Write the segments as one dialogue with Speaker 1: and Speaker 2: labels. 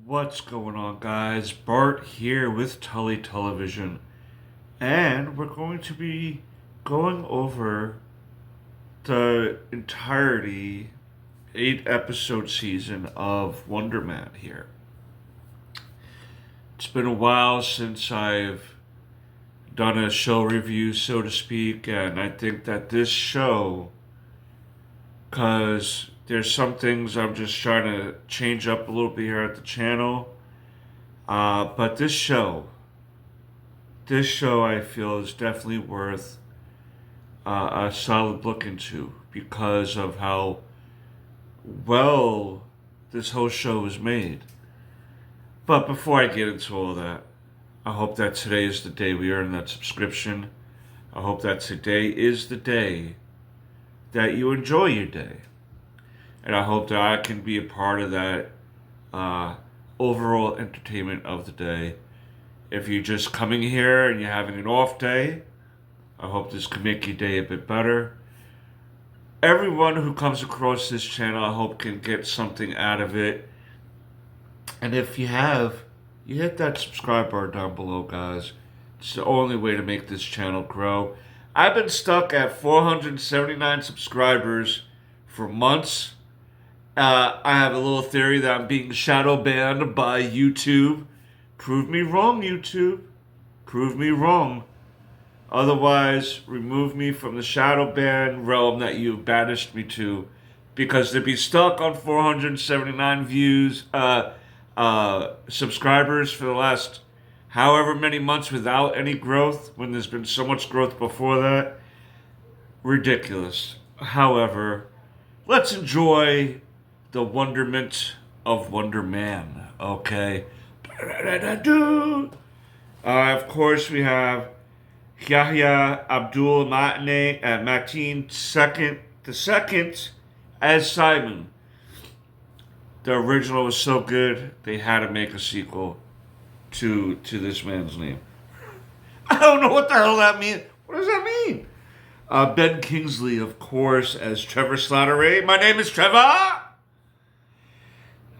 Speaker 1: What's going on, guys? Bart here with Tully Television, and we're going to be going over the entirety 8 episode season of Wonder Man here. It's been a while since I've done a show review, so to speak, and I think that this show, because there's some things I'm just trying to change up a little bit here at the channel. But this show I feel is definitely worth a solid look into because of how well this whole show is made. But before I get into all that, I hope that today is the day we earn that subscription. I hope that today is the day that you enjoy your day. And I hope that I can be a part of that overall entertainment of the day. If you're just coming here and you're having an off day, I hope this can make your day a bit better. Everyone who comes across this channel, I hope can get something out of it. And if you have, you hit that subscribe bar down below, guys. It's the only way to make this channel grow. I've been stuck at 479 subscribers for months. I have a little theory that I'm being shadow banned by YouTube. Prove me wrong, YouTube. Prove me wrong. Otherwise, remove me from the shadow ban realm that you've banished me to. Because to be stuck on 479 subscribers for the last however many months without any growth, when there's been so much growth before that, ridiculous. However, let's enjoy the wonderment of Wonder Man, okay? Of course, we have Yahya Abdul Mateen the second as Simon. The original was so good, they had to make a sequel to this man's name. I don't know what the hell that means. What does that mean? Ben Kingsley, of course, as Trevor Slattery. My name is Trevor!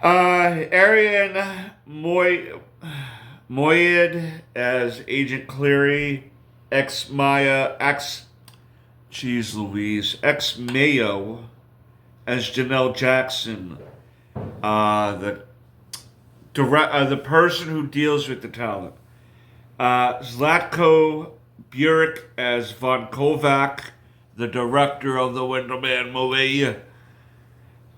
Speaker 1: Arian Moyed as Agent Cleary, ex-Mayo as Janelle Jackson, the person who deals with the talent. Zlatko Burek as Von Kovac, the director of the Wonder Man movie.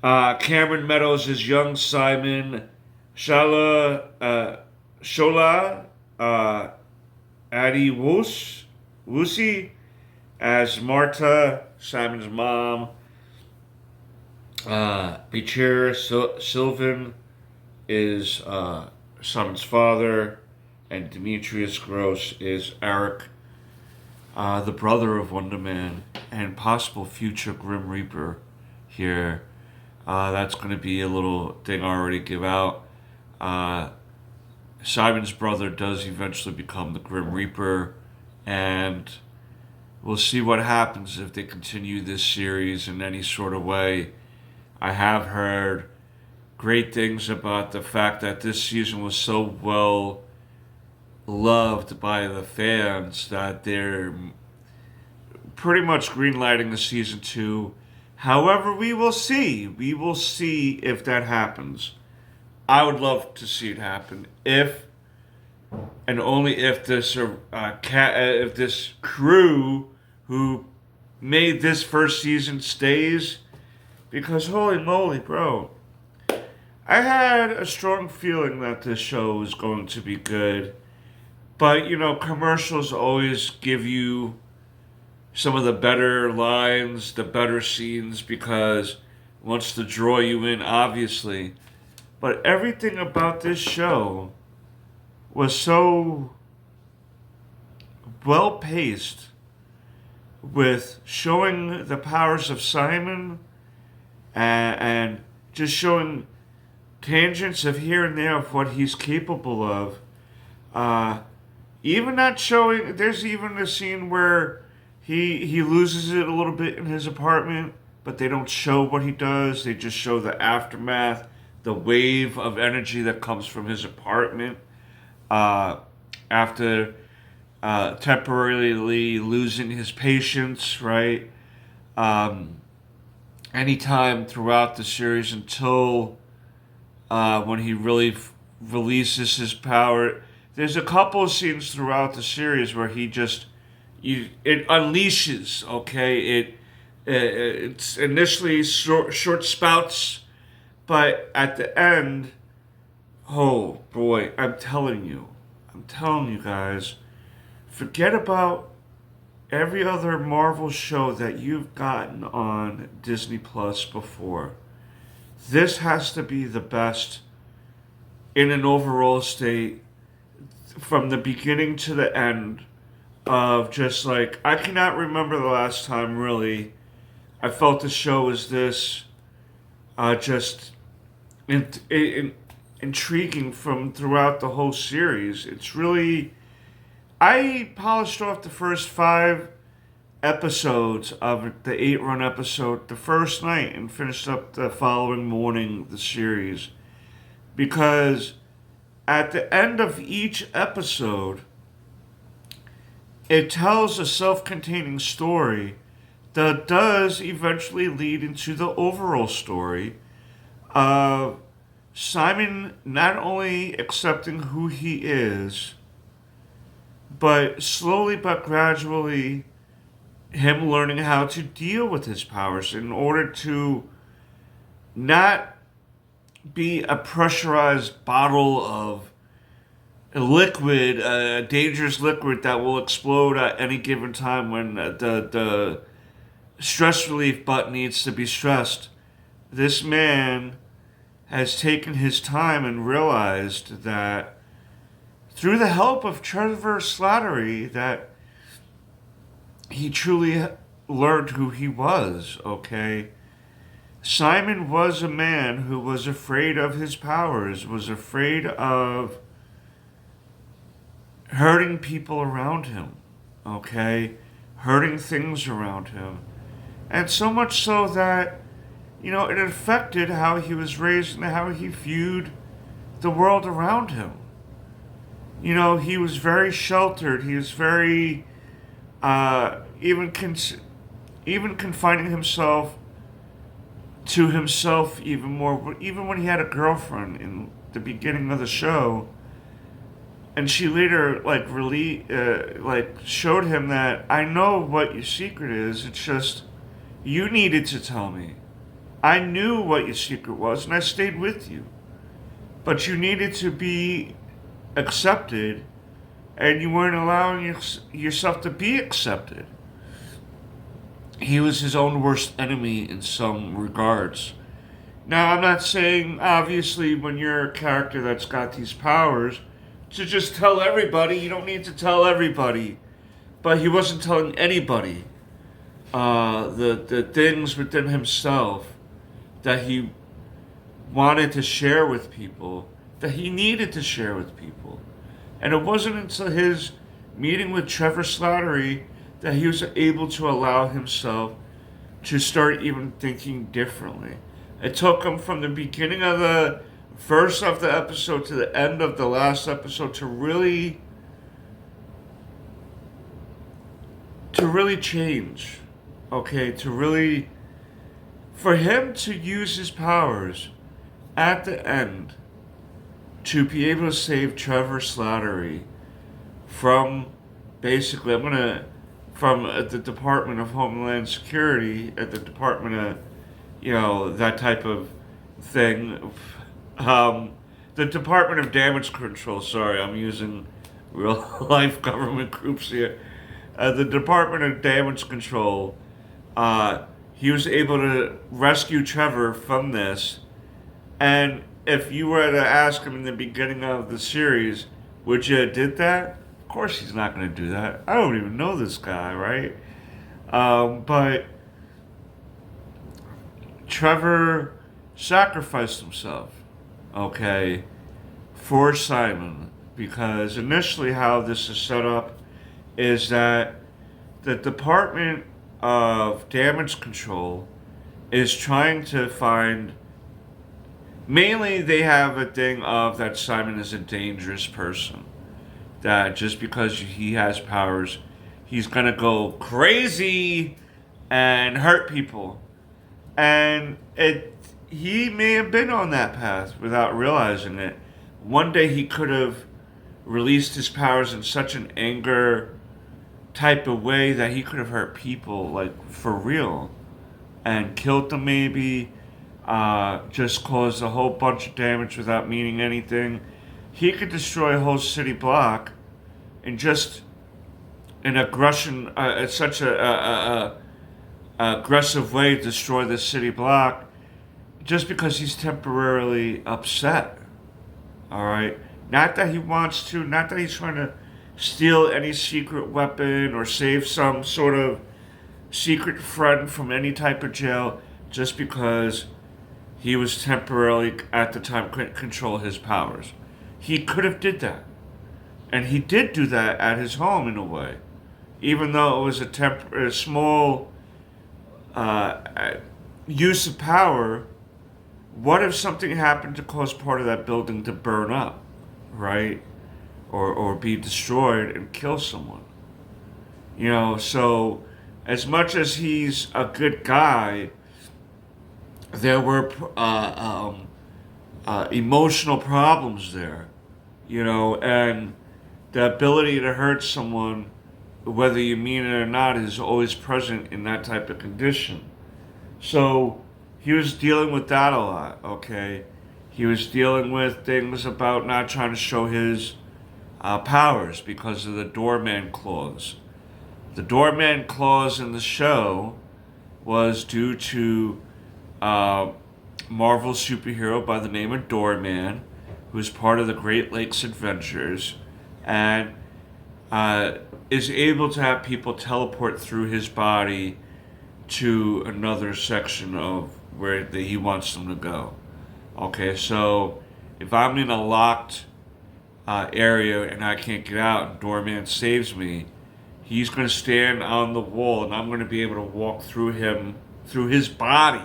Speaker 1: Cameron Meadows as young Simon. Shola Adi Wusi as Marta, Simon's mom. Bichir Sylvan is Simon's father. And Demetrius Gross is Eric, the brother of Wonder Man and possible future Grim Reaper here. That's going to be a little thing I already give out. Simon's brother does eventually become the Grim Reaper, and we'll see what happens if they continue this series in any sort of way. I have heard great things about the fact that this season was so well loved by the fans that they're pretty much greenlighting the season 2. However, we will see. We will see if that happens. I would love to see it happen if and only if this crew who made this first season stays, because holy moly, bro, I had a strong feeling that this show was going to be good. But, commercials always give you some of the better lines, the better scenes, because it wants to draw you in, obviously. But everything about this show was so well-paced, with showing the powers of Simon and just showing tangents of here and there of what he's capable of. Even not showing, there's even a scene where he loses it a little bit in his apartment, but they don't show what he does. They just show the aftermath. the wave of energy that comes from his apartment uh, after temporarily losing his patience, right? Um, Anytime throughout the series until when he really releases his power. There's a couple of scenes throughout the series where he just it unleashes. Okay, it's initially short spouts, but at the end, oh boy, I'm telling you guys, forget about every other Marvel show that you've gotten on Disney Plus before. This has to be the best in an overall state from the beginning to the end of just like I cannot remember the last time really I felt the show was this just intriguing from throughout the whole series. It's really I polished off the first 5 episodes of the 8-run episode the first night and finished up the following morning the series because at the end of each episode, it tells a self-containing story that does eventually lead into the overall story of Simon not only accepting who he is, but slowly but gradually him learning how to deal with his powers in order to not be a pressurized bottle of a liquid, a dangerous liquid that will explode at any given time when the stress relief button needs to be stressed. This man has taken his time and realized that through the help of Trevor Slattery that he truly learned who he was, okay? Simon was a man who was afraid of his powers, was afraid of hurting people around him, okay? Hurting things around him. And so much so that, it affected how he was raised and how he viewed the world around him. He was very sheltered. He was very, even confining himself to himself even more. Even when he had a girlfriend in the beginning of the show, and she later showed him that I know what your secret is. It's just you needed to tell me. I knew what your secret was, and I stayed with you. But you needed to be accepted, and you weren't allowing yourself to be accepted. He was his own worst enemy in some regards. Now, I'm not saying, obviously, when you're a character that's got these powers, to just tell everybody. You don't need to tell everybody. But he wasn't telling anybody the things within himself that he wanted to share with people, that he needed to share with people. And it wasn't until his meeting with Trevor Slattery that he was able to allow himself to start even thinking differently. It took him from the beginning of the first of the episode to the end of the last episode to really change. Okay, for him to use his powers at the end to be able to save Trevor Slattery from basically, from the Department of Homeland Security, at the Department of, that type of thing. The Department of Damage Control, sorry, I'm using real life government groups here. The Department of Damage Control, he was able to rescue Trevor from this. And if you were to ask him in the beginning of the series, would you have did that? Of course he's not going to do that. I don't even know this guy, right? But Trevor sacrificed himself, okay, for Simon, because initially how this is set up is that the Department of Damage Control is trying to find Mainly, they have a thing of that Simon is a dangerous person. That just because he has powers, he's gonna go crazy and hurt people. And he may have been on that path without realizing it. One day he could have released his powers in such an anger type of way that he could have hurt people like for real and killed them maybe, just caused a whole bunch of damage without meaning anything. He could destroy a whole city block in just an aggression, such a aggressive way to destroy the city block just because he's temporarily upset. All right, not that he wants to, not that he's trying to steal any secret weapon or save some sort of secret friend from any type of jail, just because he was temporarily at the time couldn't control his powers. He could have did that, and he did do that at his home in a way, even though it was a small use of power. What if something happened to cause part of that building to burn up, right? Or be destroyed and kill someone? So as much as he's a good guy, there were emotional problems there, and the ability to hurt someone, whether you mean it or not, is always present in that type of condition. So he was dealing with that a lot, okay? He was dealing with things about not trying to show his powers because of the doorman clause. The doorman clause in the show was due to Marvel superhero by the name of Doorman, who's part of the Great Lakes Adventures, and is able to have people teleport through his body to another section of where he wants them to go. Okay, so if I'm in a locked area and I can't get out and Doorman saves me, he's going to stand on the wall and I'm going to be able to walk through his body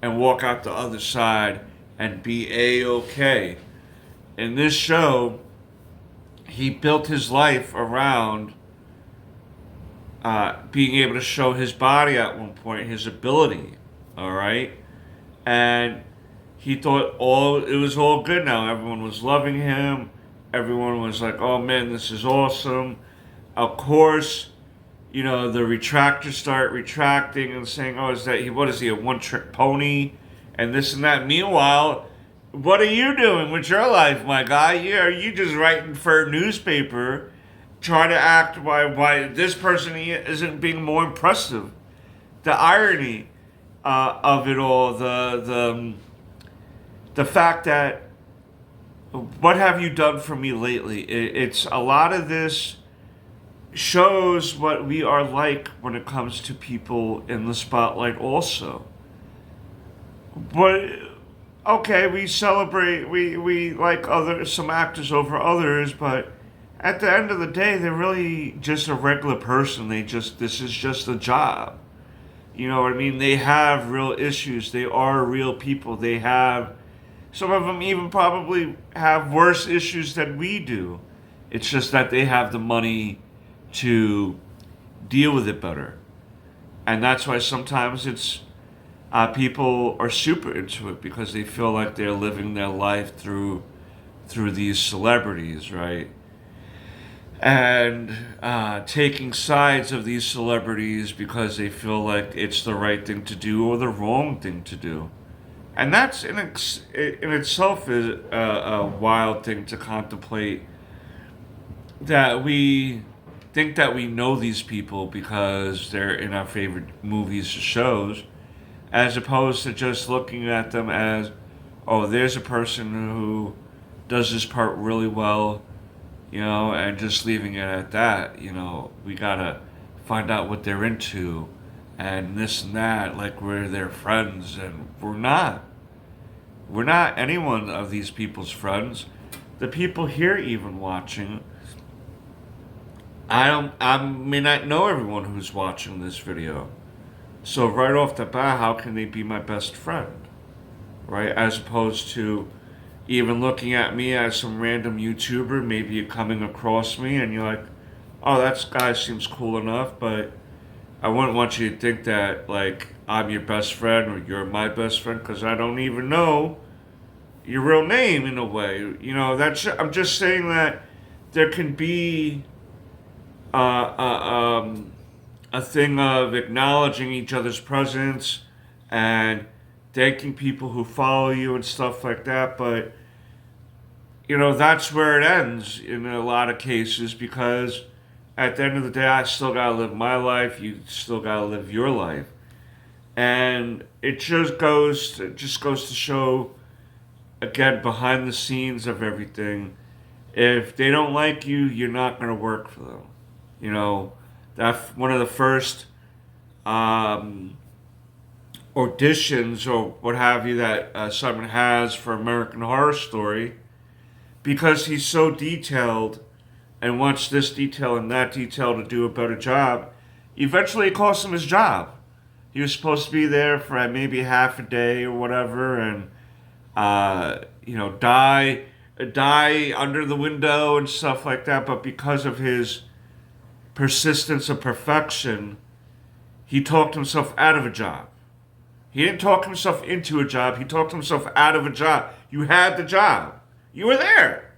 Speaker 1: and walk out the other side and be A-okay. In this show, he built his life around being able to show his body at one point, his ability, all right? And he thought it was all good now. Everyone was loving him. Everyone was like, oh man, this is awesome. Of course, the retractors start retracting and saying, oh, what is he, a one-trick pony? And this and that. Meanwhile, what are you doing with your life, my guy? Are you just writing for a newspaper, trying to act why this person isn't being more impressive? The irony of it all, the fact that, what have you done for me lately? It's a lot of this shows what we are like when it comes to people in the spotlight also. But okay, we celebrate, we like some actors over others, but at the end of the day, they're really just a regular person. This is just a job. You know what I mean? They have real issues. They are real people. Some of them even probably have worse issues than we do. It's just that they have the money to deal with it better. And that's why sometimes it's people are super into it because they feel like they're living their life through these celebrities, right? And taking sides of these celebrities because they feel like it's the right thing to do or the wrong thing to do. And that's in itself is a wild thing to contemplate, that we think that we know these people because they're in our favorite movies or shows, as opposed to just looking at them as, oh, there's a person who does this part really well, and just leaving it at that. We gotta find out what they're into and this and that, like we're their friends, and we're not. We're not any one of these people's friends. The people here even watching, I may not know everyone who's watching this video. So right off the bat, how can they be my best friend? right? As opposed to even looking at me as some random YouTuber, maybe you're coming across me and you're like, oh, that guy seems cool enough, but I wouldn't want you to think that, like, I'm your best friend or you're my best friend because I don't even know your real name in a way. I'm just saying that there can be uh, uh, um, a thing of acknowledging each other's presence and thanking people who follow you and stuff like that, but that's where it ends in a lot of cases because at the end of the day, I still gotta live my life. You still gotta live your life, and it just goes to show again behind the scenes of everything. If they don't like you, you're not gonna work for them. You know, that one of the first um, auditions or what have you that Simon has for American Horror Story because he's so detailed and wants this detail and that detail to do a better job, eventually it cost him his job. He was supposed to be there for maybe half a day or whatever, and die under the window and stuff like that. But because of his persistence of perfection, he talked himself out of a job. He didn't talk himself into a job. He talked himself out of a job. You had the job. You were there.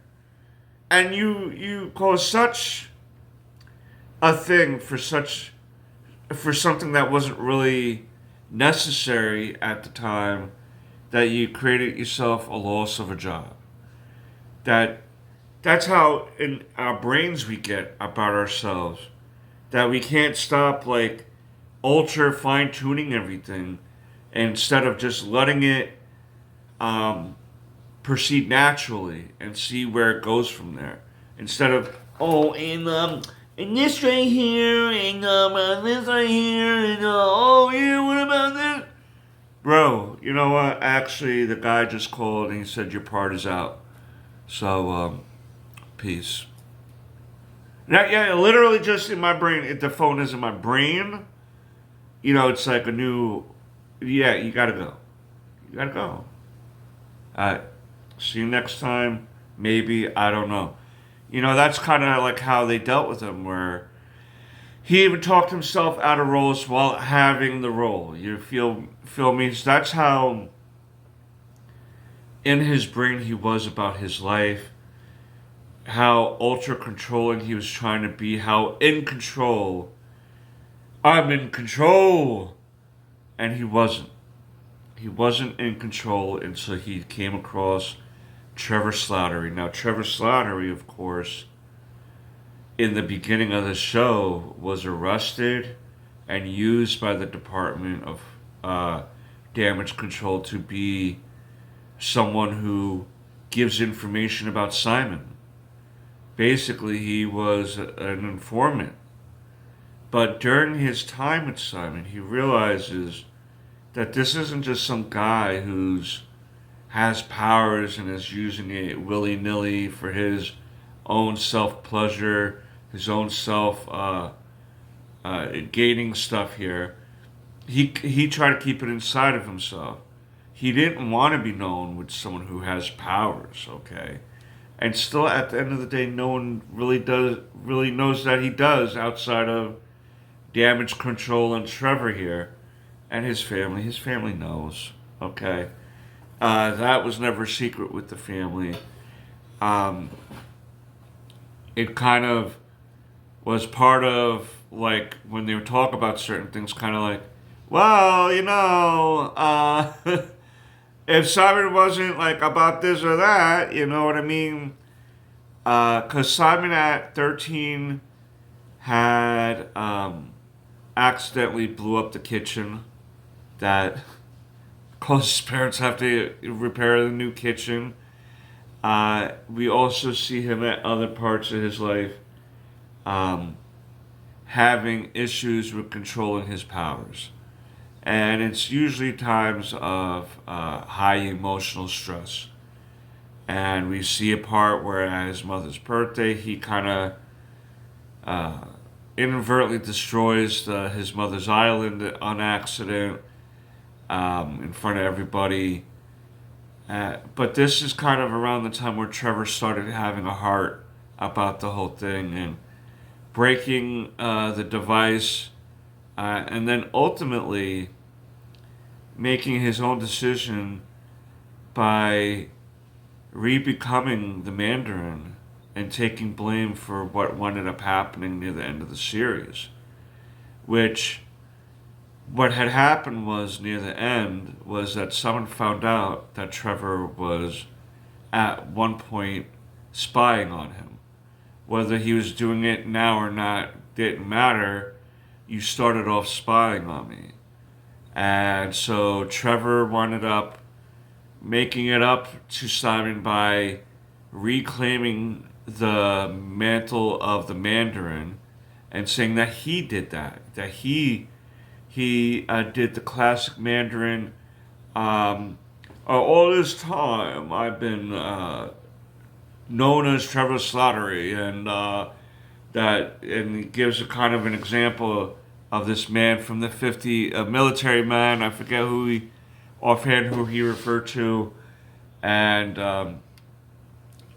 Speaker 1: And you caused such a thing for something that wasn't really necessary at the time that you created yourself a loss of a job. That's how in our brains we get about ourselves. That we can't stop like ultra fine tuning everything instead of just letting it proceed naturally and see where it goes from there. Instead of and this right here and this right here and oh yeah, what about this? Bro, you know what? Actually, the guy just called and he said your part is out. So peace. Now, yeah, literally just in my brain. If the phone is in my brain, it's like a new. Yeah, you gotta go. You gotta go. Alright. See you next time. Maybe. I don't know. That's kind of like how they dealt with him, where he even talked himself out of roles while having the role. You feel me? So that's how in his brain he was about his life, how ultra controlling he was trying to be, how in control. I'm in control. And he wasn't. He wasn't in control until he came across Trevor Slattery. Now, Trevor Slattery, of course, in the beginning of the show, was arrested and used by the Department of Damage Control to be someone who gives information about Simon. Basically, he was an informant. But during his time with Simon, he realizes that this isn't just some guy who's has powers and is using it willy nilly for his own self pleasure, his own self gaining stuff here. He tried to keep it inside of himself. He didn't want to be known with someone who has powers, okay? And still, at the end of the day, no one really knows that he does outside of Damage Control and Trevor here, and his family. His family knows, okay? That was never a secret with the family. Um, it kind of was part of, like, when they would talk about certain things, kind of like, well, if Simon wasn't, like, about this or that, you know what I mean? Because Simon at 13 had accidentally blew up the kitchen that caused his parents have to repair the new kitchen. We also see him at other parts of his life having issues with controlling his powers. And it's usually times of high emotional stress. And we see a part where at his mother's birthday, he kind of inadvertently destroys his mother's island on accident in front of everybody. But this is kind of around the time where Trevor started having a heart about the whole thing and breaking the device, and then ultimately making his own decision by re-becoming the Mandarin and taking blame for what ended up happening near the end of the series. Which, what had happened was near the end was that someone found out that Trevor was at one point spying on him. Whether he was doing it now or not didn't matter. You started off spying on me. And so Trevor wound up making it up to Simon by reclaiming the mantle of the Mandarin and saying that he did that he did the classic Mandarin. All this time I've been known as Trevor Slattery, and he gives a kind of an example of this man from the 50, a military man. I forget offhand who he referred to, and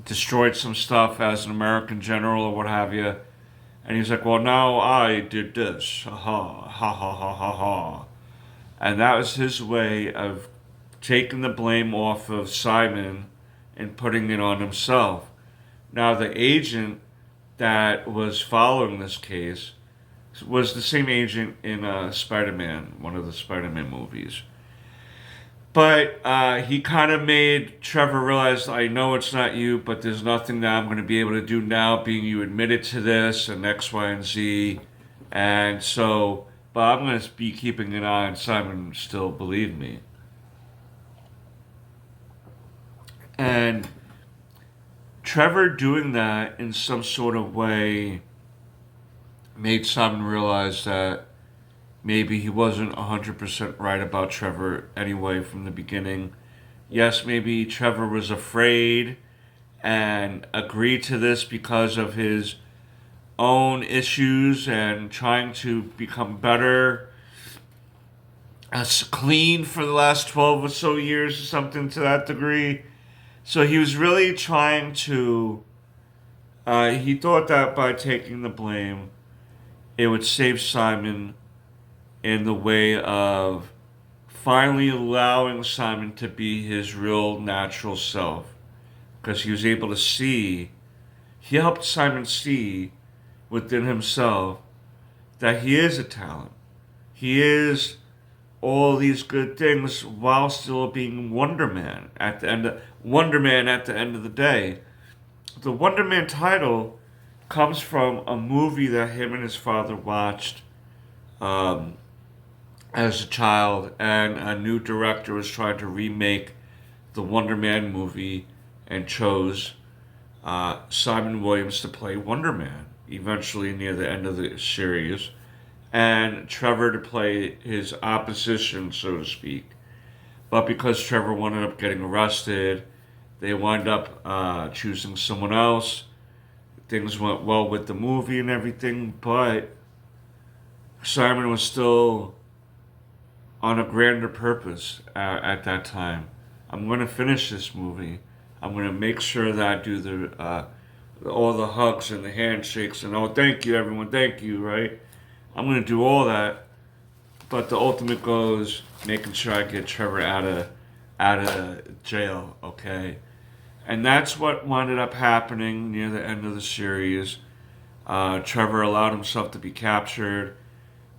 Speaker 1: destroyed some stuff as an American general or what have you. And he's like, well, now I did this. Ha ha ha ha ha ha ha. And that was his way of taking the blame off of Simon and putting it on himself. Now, the agent that was following this case was the same agent in Spider-Man, one of the Spider-Man movies. But he kind of made Trevor realize, I know it's not you, but there's nothing that I'm going to be able to do now, being you admitted to this and X, Y, and Z. And so, but I'm going to be keeping an eye on Simon, still believe me. And Trevor doing that in some sort of way made Simon realize that maybe he wasn't 100% right about Trevor anyway from the beginning. Yes, maybe Trevor was afraid and agreed to this because of his own issues and trying to become better, clean for the last 12 or so years or something to that degree. So he was really trying to, he thought that by taking the blame, it would save Simon in the way of finally allowing Simon to be his real natural self. Because he was able to see, he helped Simon see within himself that he is a talent. He is all these good things while still being Wonder Man at the end of the day. The Wonder Man title comes from a movie that him and his father watched as a child, and a new director was trying to remake the Wonder Man movie and chose Simon Williams to play Wonder Man eventually near the end of the series, and Trevor to play his opposition, so to speak. But because Trevor wound up getting arrested, they wind up choosing someone else. Things went well with the movie and everything, but Simon was still on a grander purpose at that time. I'm going to finish this movie. I'm going to make sure that I do all the hugs and the handshakes and, oh, thank you, everyone, thank you, right? I'm going to do all that, but the ultimate goal is making sure I get Trevor out of jail, okay? And that's what wound up happening near the end of the series. Trevor allowed himself to be captured.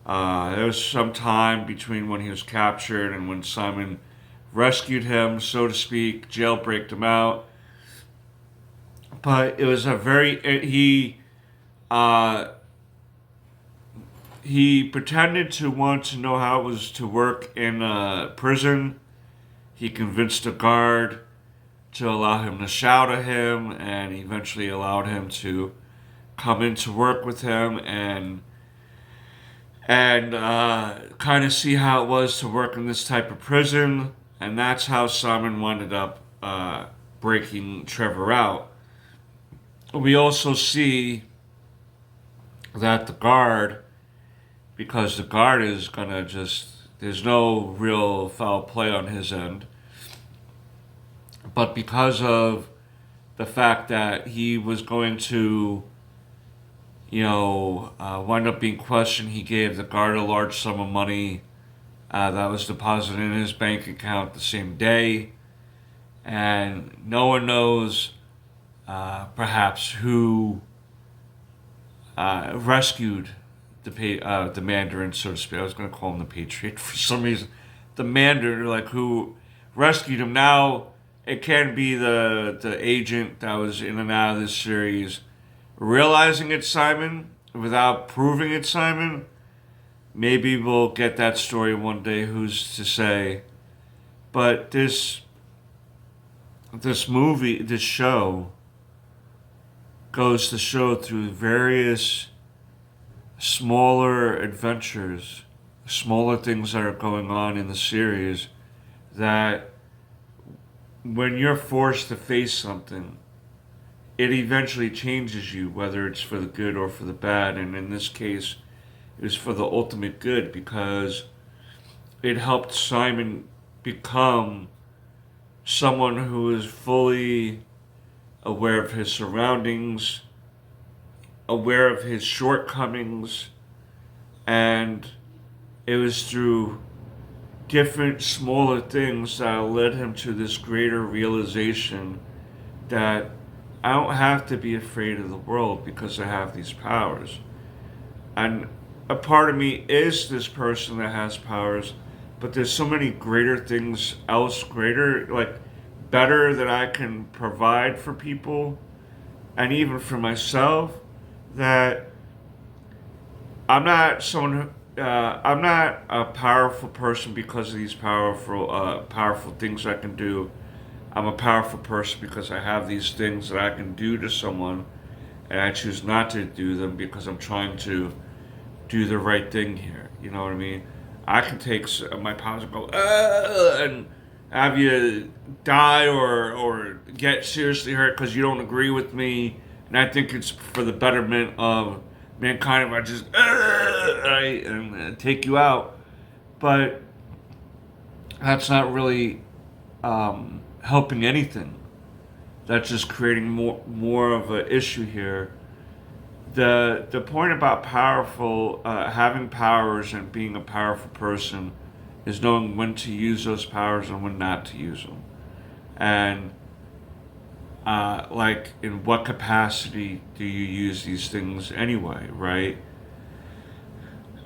Speaker 1: There was some time between when he was captured and when Simon rescued him, so to speak, jailbreaked him out. But it was a very he pretended to want to know how it was to work in a prison. He convinced a guard to allow him to shout at him, and eventually allowed him to come in to work with him and kind of see how it was to work in this type of prison. And that's how Simon wound up breaking Trevor out. We also see that the guard, because the guard is gonna there's no real foul play on his end. But because of the fact that he was going to, wind up being questioned, he gave the guard a large sum of money that was deposited in his bank account the same day. And no one knows, perhaps, who rescued the Mandarin, so to speak. I was going to call him the Patriot for some reason. The Mandarin, like, who rescued him. Now, it can be the agent that was in and out of this series realizing it's Simon without proving it's Simon. Maybe we'll get that story one day, who's to say. But this movie, this show, goes to show through various smaller adventures, smaller things that are going on in the series, that when you're forced to face something, it eventually changes you, whether it's for the good or for the bad. And in this case, it was for the ultimate good, because it helped Simon become someone who is fully aware of his surroundings, aware of his shortcomings, and it was through different smaller things that led him to this greater realization that I don't have to be afraid of the world because I have these powers. And a part of me is this person that has powers, but there's so many greater things else, greater, like, better that I can provide for people and even for myself, that I'm not someone I'm not a powerful person because of these powerful things I can do. I'm a powerful person because I have these things that I can do to someone, and I choose not to do them because I'm trying to do the right thing here. You know what I mean? I can take my powers and go, and have you die or get seriously hurt because you don't agree with me, and I think it's for the betterment of mankind if I just right, and take you out. But that's not really helping anything. That's just creating more of an issue here. The point about having powers and being a powerful person is knowing when to use those powers and when not to use them, and like, in what capacity do you use these things anyway, right?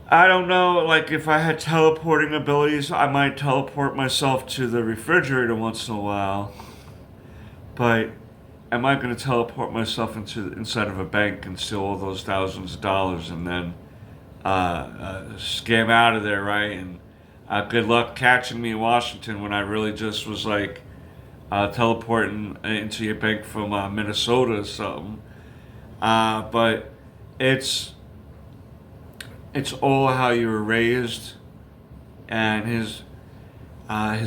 Speaker 1: I don't know, like, if I had teleporting abilities, I might teleport myself to the refrigerator once in a while, but am I going to teleport myself inside of a bank and steal all those thousands of dollars and then scam out of there, right? And good luck catching me in Washington when I really just was like teleporting into your bank from Minnesota or something. But it's all how you were raised, and his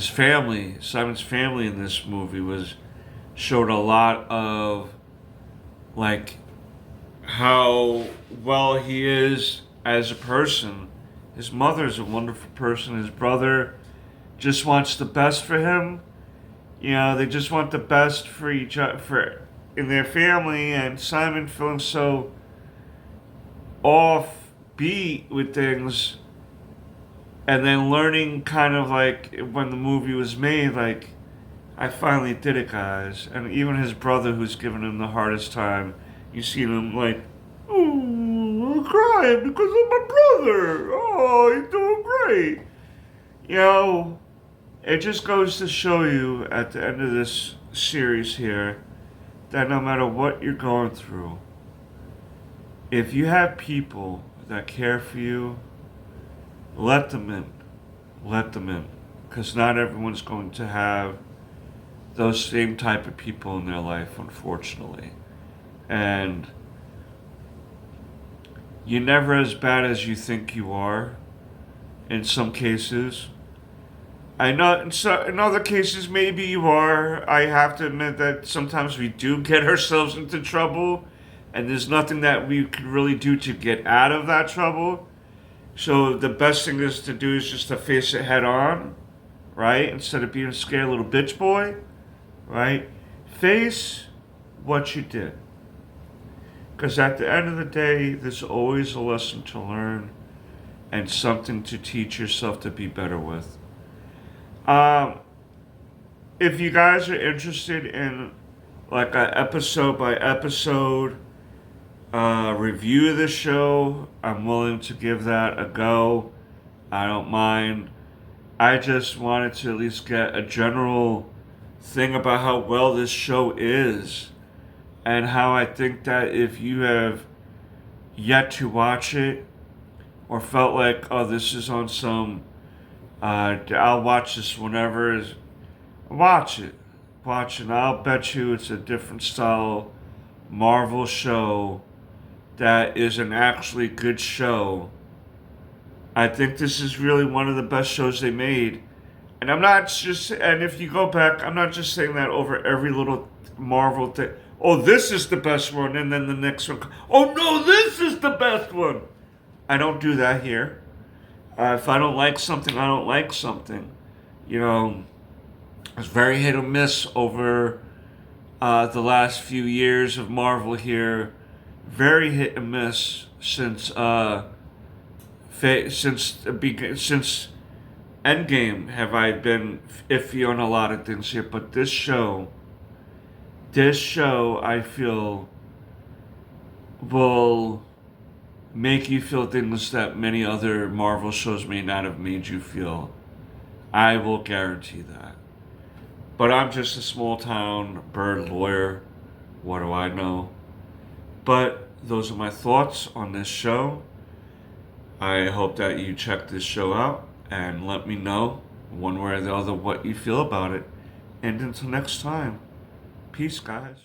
Speaker 1: family, Simon's family in this movie showed a lot of, like, how well he is as a person. His mother's a wonderful person. His brother just wants the best for him. They just want the best for each other, for in their family. And Simon feeling so offbeat with things, and then learning, kind of like when the movie was made, like, I finally did it, guys. And even his brother, who's giving him the hardest time, you see him like, oh, I'm crying because of my brother. Oh, he's doing great. It just goes to show you at the end of this series here that no matter what you're going through, if you have people that care for you, let them in. Let them in. Because not everyone's going to have those same type of people in their life, unfortunately. And you're never as bad as you think you are in some cases. I know in other cases maybe you are. I have to admit that sometimes we do get ourselves into trouble, and there's nothing that we can really do to get out of that trouble. So the best thing is to do is just to face it head on, right? Instead of being a scared little bitch boy. right? Face what you did. Because at the end of the day, there's always a lesson to learn and something to teach yourself to be better with. Um, if you guys are interested in like a episode by episode review of the show, I'm willing to give that a go. I don't mind. I just wanted to at least get a general thing about how well this show is, and how I think that if you have yet to watch it or felt like, oh, this is on some, I'll watch this whenever, watch it. Watch it. I'll bet you it's a different style Marvel show that is an actually good show. I think this is really one of the best shows they made. And I'm not just, and if you go back, I'm not just saying that over every little Marvel thing. Oh, this is the best one, and then the next one. Oh no, this is the best one. I don't do that here. If I don't like something, I don't like something. You know, it's very hit or miss over the last few years of Marvel here. Very hit and miss since since Endgame have I been iffy on a lot of things here, but this show I feel will make you feel things that many other Marvel shows may not have made you feel. I will guarantee that. But I'm just a small town bird lawyer. What do I know? But those are my thoughts on this show. I hope that you check this show out and let me know one way or the other what you feel about it. And until next time, peace, guys.